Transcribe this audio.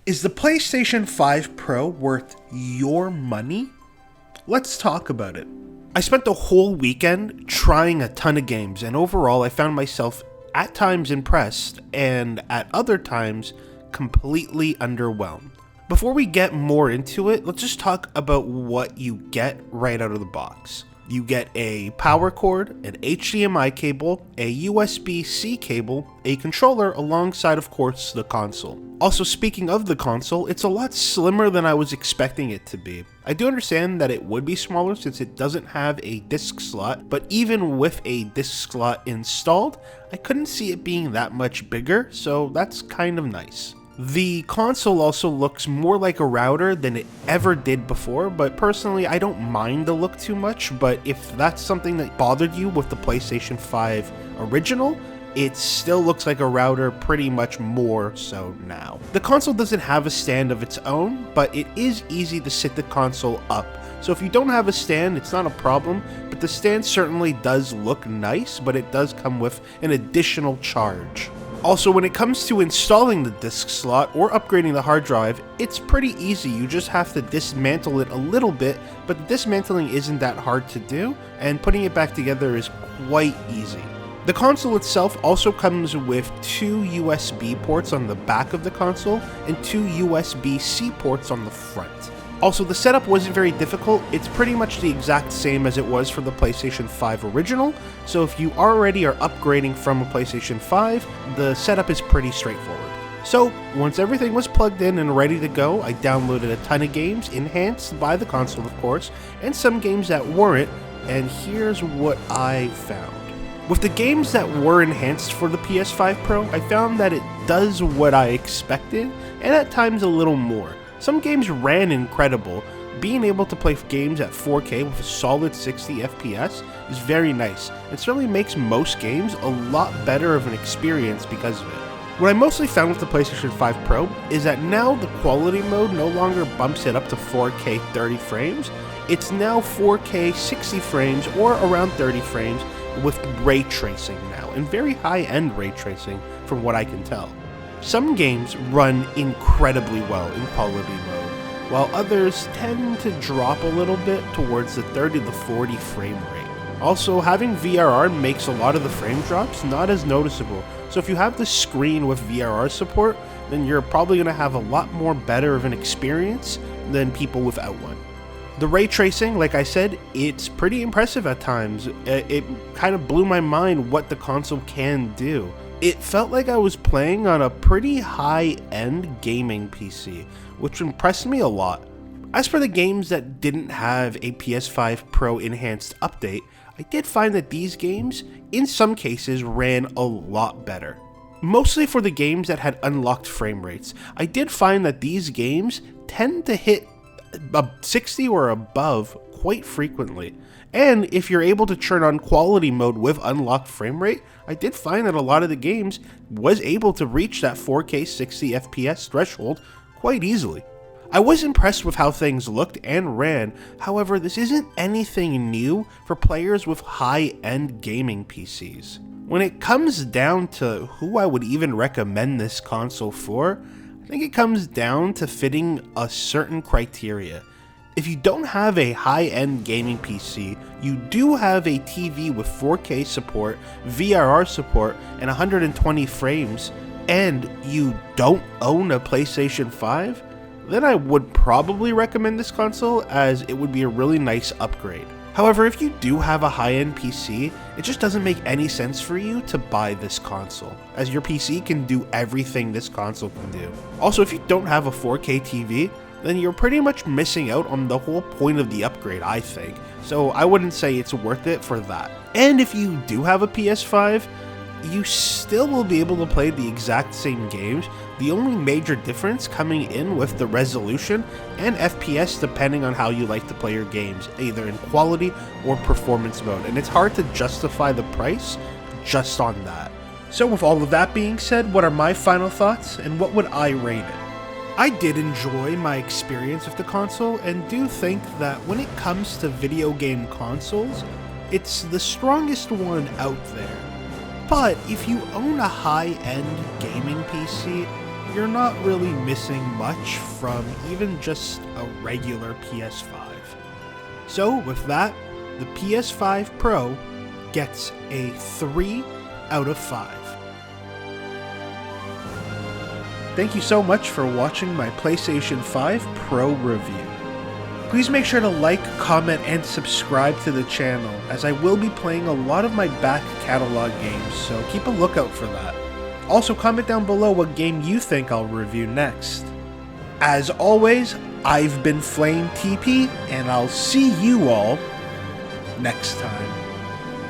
Is the PlayStation 5 Pro worth your money? Let's talk about it. I spent the whole weekend trying a ton of games, and overall I found myself at times impressed and at other times completely underwhelmed. Before we get more into it, let's just talk about what you get right out of the box. You get a power cord, an HDMI cable, a USB-C cable, a controller, alongside of course the console. Also, speaking of the console, it's a lot slimmer than I was expecting it to be. I do understand that it would be smaller since it doesn't have a disc slot, but even with a disc slot installed, I couldn't see it being that much bigger, so that's kind of nice. The console also looks more like a router than it ever did before, but personally I don't mind the look too much, but if that's something that bothered you with the PlayStation 5 original, it still looks like a router, pretty much more so now. The console doesn't have a stand of its own, but it is easy to sit the console up. So if you don't have a stand, it's not a problem, but the stand certainly does look nice, but it does come with an additional charge. Also, when it comes to installing the disc slot or upgrading the hard drive, it's pretty easy. You just have to dismantle it a little bit, but the dismantling isn't that hard to do, and putting it back together is quite easy. The console itself also comes with two USB ports on the back of the console and two USB-C ports on the front. Also, the setup wasn't very difficult. It's pretty much the exact same as it was for the PlayStation 5 original, so if you already are upgrading from a PlayStation 5, the setup is pretty straightforward. So, once everything was plugged in and ready to go, I downloaded a ton of games, enhanced by the console of course, and some games that weren't, and here's what I found. With the games that were enhanced for the PS5 Pro, I found that it does what I expected, and at times a little more. Some games ran incredible. Being able to play games at 4K with a solid 60 FPS is very nice. It certainly makes most games a lot better of an experience because of it. What I mostly found with the PlayStation 5 Pro is that now the quality mode no longer bumps it up to 4K 30 frames. It's now 4K 60 frames or around 30 frames with ray tracing now, and very high-end ray tracing from what I can tell. Some games run incredibly well in quality mode, while others tend to drop a little bit towards the 30 to 40 frame rate. Also, having VRR makes a lot of the frame drops not as noticeable, so if you have the screen with VRR support, then you're probably going to have a lot more better of an experience than people without one. The ray tracing, like I said, it's pretty impressive at times. It kind of blew my mind what the console can do. It felt like I was playing on a pretty high-end gaming PC, which impressed me a lot. As for the games that didn't have a PS5 Pro enhanced update, I did find that these games, in some cases, ran a lot better. Mostly for the games that had unlocked frame rates, I did find that these games tend to hit 60 or above quite frequently. And if you're able to turn on quality mode with unlocked frame rate, I did find that a lot of the games was able to reach that 4K 60 FPS threshold quite easily. I was impressed with how things looked and ran, however this isn't anything new for players with high-end gaming PCs. When it comes down to who I would even recommend this console for, I think it comes down to fitting a certain criteria. If you don't have a high-end gaming PC, you do have a TV with 4K support, VRR support, and 120 frames, and you don't own a PlayStation 5, then I would probably recommend this console as it would be a really nice upgrade. However, if you do have a high-end PC, it just doesn't make any sense for you to buy this console, as your PC can do everything this console can do. Also, if you don't have a 4K TV, then you're pretty much missing out on the whole point of the upgrade, I think. So I wouldn't say it's worth it for that. And if you do have a PS5, you still will be able to play the exact same games, the only major difference coming in with the resolution and FPS depending on how you like to play your games, either in quality or performance mode, and it's hard to justify the price just on that. So with all of that being said, what are my final thoughts and what would I rate it? I did enjoy my experience with the console and do think that when it comes to video game consoles, it's the strongest one out there. But if you own a high-end gaming PC, you're not really missing much from even just a regular PS5. So with that, the PS5 Pro gets a 3 out of 5. Thank you so much for watching my PlayStation 5 Pro review. Please make sure to like, comment, and subscribe to the channel, as I will be playing a lot of my back catalog games, so keep a lookout for that. Also, comment down below what game you think I'll review next. As always, I've been Flame TP, and I'll see you all next time.